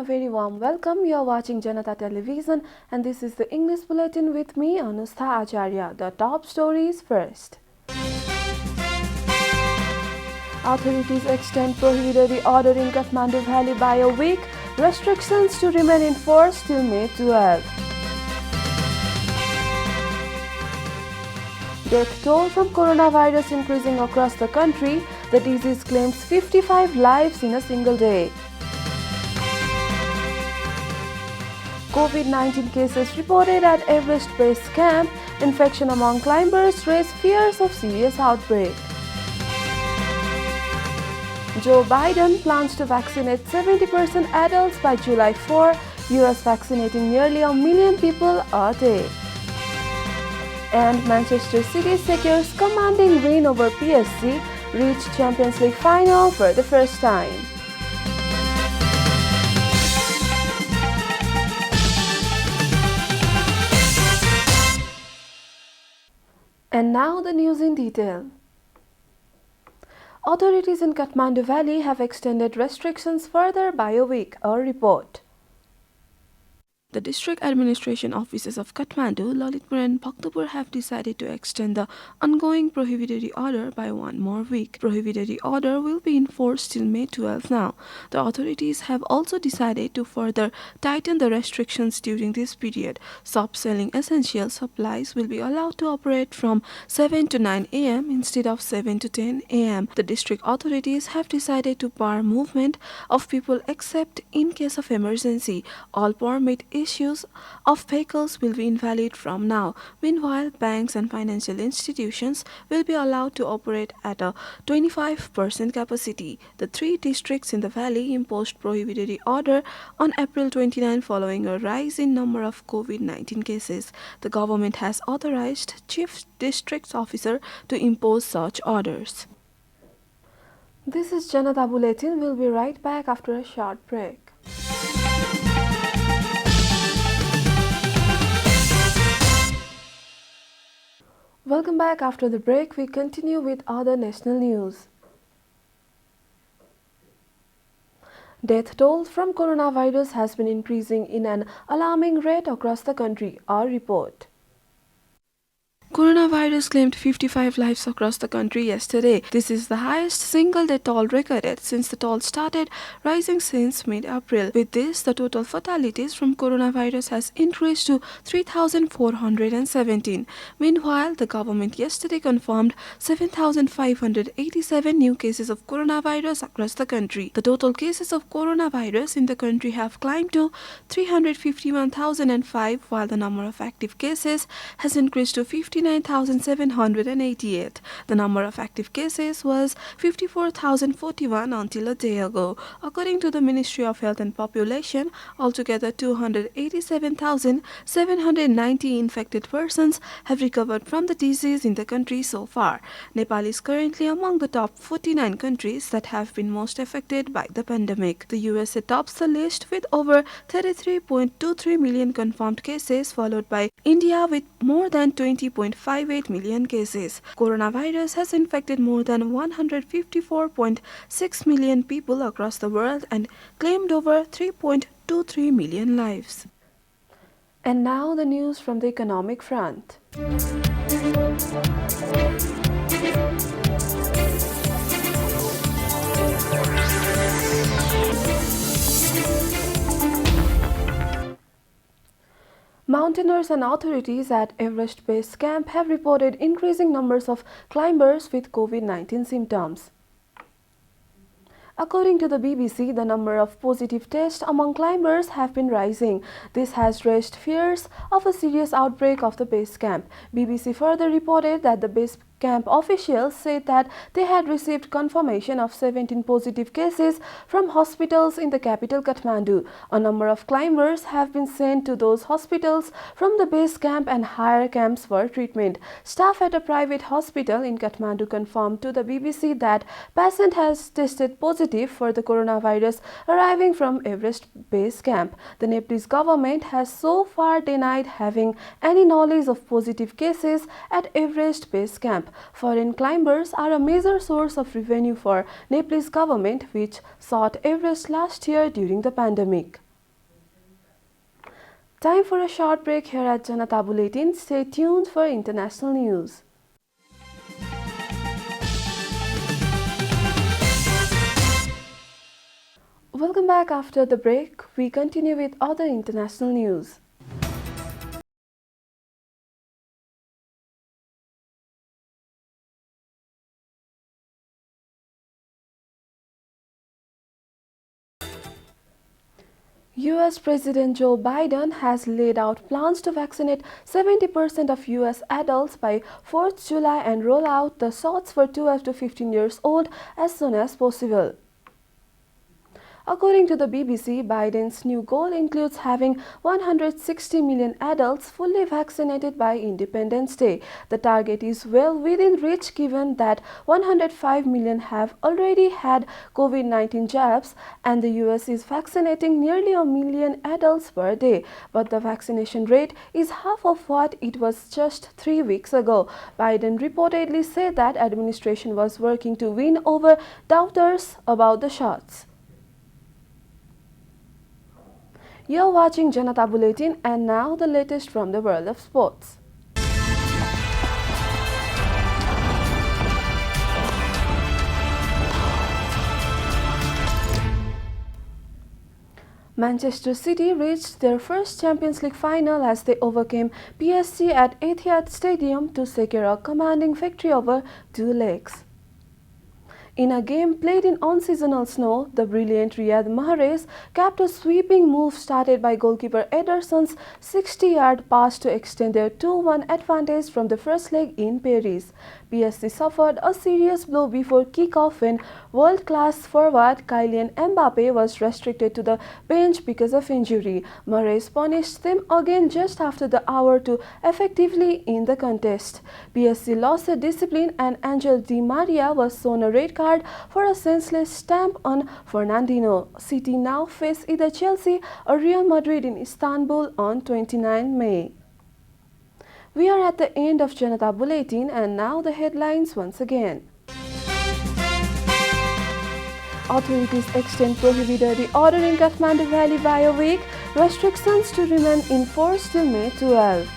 a very warm welcome. You are watching Janata Television and this is the English Bulletin with me, Anustha Acharya. The top stories first. Authorities extend prohibitory order in Kathmandu Valley by a week. Restrictions to remain in force till May 12. Death toll from coronavirus increasing across the country. The disease claims 55 lives in a single day. COVID-19 cases reported at Everest Base Camp. Infection among climbers raise fears of serious outbreak. Joe Biden plans to vaccinate 70% adults by July 4. US vaccinating nearly 1 million people a day. And Manchester City secures commanding win over PSG, reached Champions League final for the first time. And now the news in detail. Authorities in Kathmandu Valley have extended restrictions further by a week, a report. The district administration offices of Kathmandu, Lalitpur and Bhaktapur have decided to extend the ongoing prohibitory order by one more week. Prohibitory order will be in force till May 12 now. The authorities have also decided to further tighten the restrictions during this period. Shops selling essential supplies will be allowed to operate from 7 to 9 am instead of 7 to 10 am. The district authorities have decided to bar movement of people except in case of emergency. All permit issues of vehicles will be invalid from now. Meanwhile, banks and financial institutions will be allowed to operate at a 25% capacity. The three districts in the valley imposed prohibitory order on April 29 following a rise in number of COVID-19 cases. The government has authorized Chief District Officer to impose such orders. This is Janata Bulletin. We'll be right back after a short break. Welcome back. After the break, we continue with other national news. Death toll from coronavirus has been increasing in an alarming rate across the country, a report. Coronavirus claimed 55 lives across the country yesterday. This is the highest single-day toll recorded since the toll started rising since mid-April. With this, the total fatalities from coronavirus has increased to 3,417. Meanwhile, the government yesterday confirmed 7,587 new cases of coronavirus across the country. The total cases of coronavirus in the country have climbed to 351,005, while the number of active cases has increased to 59,788. The number of active cases was 54,041 until a day ago. According to the Ministry of Health and Population, altogether 287,790 infected persons have recovered from the disease in the country so far. Nepal is currently among the top 49 countries that have been most affected by the pandemic. The USA tops the list with over 33.23 million confirmed cases, followed by India with more than 20.58 million cases. Coronavirus has infected more than 154.6 million people across the world and claimed over 3.23 million lives. And now the news from the economic front. Mountaineers and authorities at Everest Base Camp have reported increasing numbers of climbers with COVID-19 symptoms. According to the BBC, the number of positive tests among climbers have been rising. This has raised fears of a serious outbreak of the base camp. BBC further reported that the base camp officials said that they had received confirmation of 17 positive cases from hospitals in the capital Kathmandu. A number of climbers have been sent to those hospitals from the base camp and higher camps for treatment. Staff at a private hospital in Kathmandu confirmed to the BBC that patient has tested positive for the coronavirus arriving from Everest Base Camp. The Nepalese government has so far denied having any knowledge of positive cases at Everest Base Camp. Foreign climbers are a major source of revenue for Nepalese government, which sought Everest last year during the pandemic. Time for a short break here at Janata Bulletin. Stay tuned for international news. Welcome back after the break. We continue with other international news. US President Joe Biden has laid out plans to vaccinate 70% of US adults by 4th July and roll out the shots for 12 to 15 years old as soon as possible. According to the BBC, Biden's new goal includes having 160 million adults fully vaccinated by Independence Day. The target is well within reach given that 105 million have already had COVID-19 jabs and the US is vaccinating nearly a million adults per day. But the vaccination rate is half of what it was just 3 weeks ago. Biden reportedly said that administration was working to win over doubters about the shots. You're watching Janata Bulletin and now the latest from the world of sports. Manchester City reached their first Champions League final as they overcame PSG at Etihad Stadium to secure a commanding victory over 2 legs. In a game played in unseasonal snow, the brilliant Riyad Mahrez capped a sweeping move started by goalkeeper Ederson's 60-yard pass to extend their 2-1 advantage from the first leg in Paris. PSG suffered a serious blow before kick-off when world-class forward Kylian Mbappe was restricted to the bench because of injury. Mahrez punished them again just after the hour to effectively end the contest. PSG lost their discipline and Angel Di Maria was shown a red card for a senseless stamp on Fernandinho. City now face either Chelsea or Real Madrid in Istanbul on 29 May. We are at the end of Janata Bulletin and now the headlines once again. Authorities extend prohibitory order in Kathmandu Valley by a week. Restrictions to remain in force till May 12.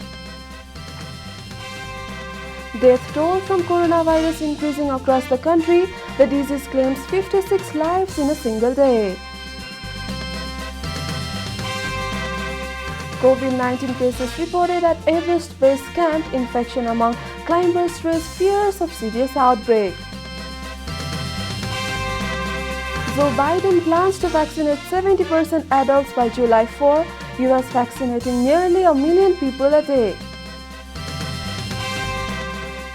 Death toll from coronavirus increasing across the country. The disease claims 56 lives in a single day. COVID-19 cases reported at Everest Base Camp. Infection among climbers raise fears of serious outbreak. Joe Biden plans to vaccinate 70% adults by July 4. US vaccinating nearly a million people a day.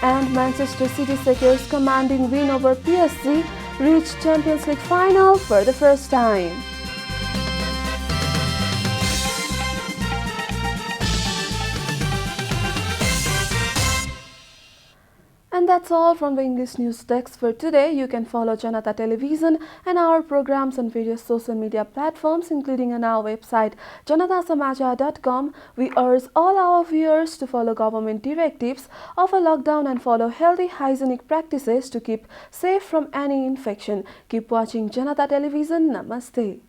And Manchester City secures commanding win over PSG, reached Champions League final for the first time. And that's all from the English News Desk for today. You can follow Janata Television and our programs on various social media platforms, including on our website JanataSamaja.com. We urge all our viewers to follow government directives of a lockdown and follow healthy hygienic practices to keep safe from any infection. Keep watching Janata Television. Namaste.